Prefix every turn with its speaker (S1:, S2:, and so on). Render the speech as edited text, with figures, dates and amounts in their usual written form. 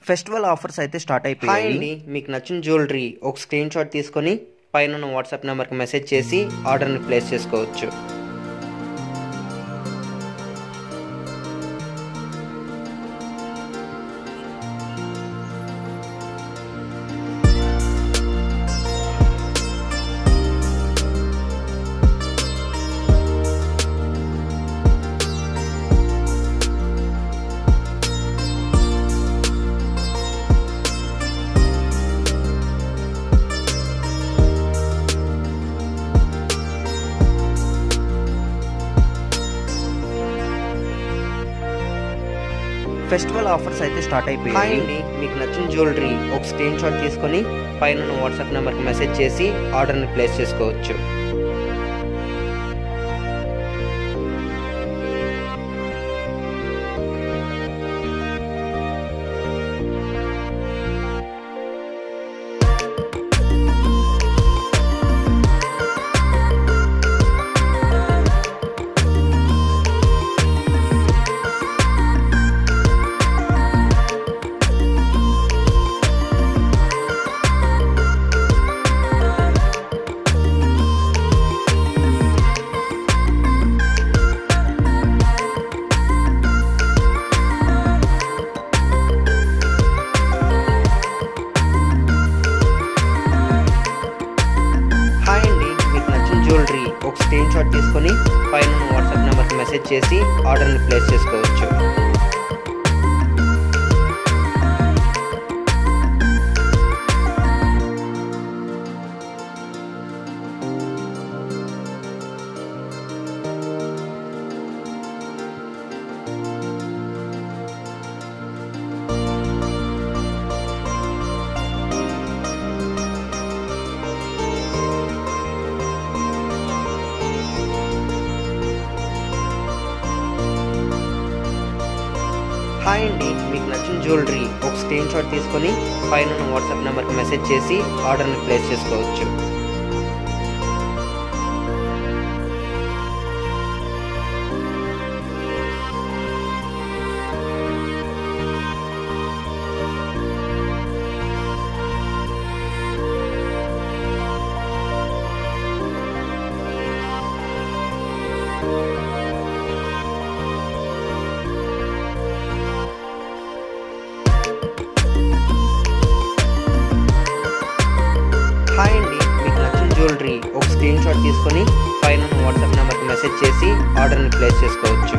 S1: Festival offers అయితే start
S2: hi
S1: అయిపోయాయి.
S2: అండి, మీకు నచ్చిన జ్యువెలరీ ఒక స్క్రీన్ షాట్ తీసుకొని పైన ఉన్న వాట్సాప్ నెంబర్కి మెసేజ్ చేసి ఆర్డర్ని ప్లేస్ చేసుకోవచ్చు.
S1: ఫెస్టివల్ ఆఫర్స్ అయితే స్టార్ట్
S2: హాయ్
S1: అయిపోయాయి.
S2: అండి, మీకు నచ్చిన జ్యువెలరీ ఒక స్క్రీన్ షాట్ తీసుకొని పైన ఉన్న వాట్సాప్ నెంబర్కి మెసేజ్ చేసి ఆర్డర్ని ప్లేస్ చేసుకోవచ్చు. హాయ్ అండి, మీకు నచ్చిన జ్యువెలరీ ఒక స్క్రీన్ షాట్ తీసుకొని పైన ఉన్న వాట్సాప్ నెంబర్కి మెసేజ్ చేసి ఆర్డర్ని ప్లేస్ చేసుకోవచ్చు. హాయ్ అండి, మీకు నచ్చిన జ్యువెలరీ ఒక స్క్రీన్ షాట్ తీసుకొని పైన ఉన్న వాట్సాప్ నెంబర్కి మెసేజ్ చేసి ఆర్డర్ని ప్లేస్ చేసుకోవచ్చు. హాయ్ అండి, మీకు నచ్చిన జ్యువెలరీ ఒక స్క్రీన్ షాట్ తీసుకొని పైన ఉన్న వాట్సాప్ నెంబర్కి మెసేజ్ చేసి ఆర్డర్ని ప్లేస్ చేసుకోవచ్చు.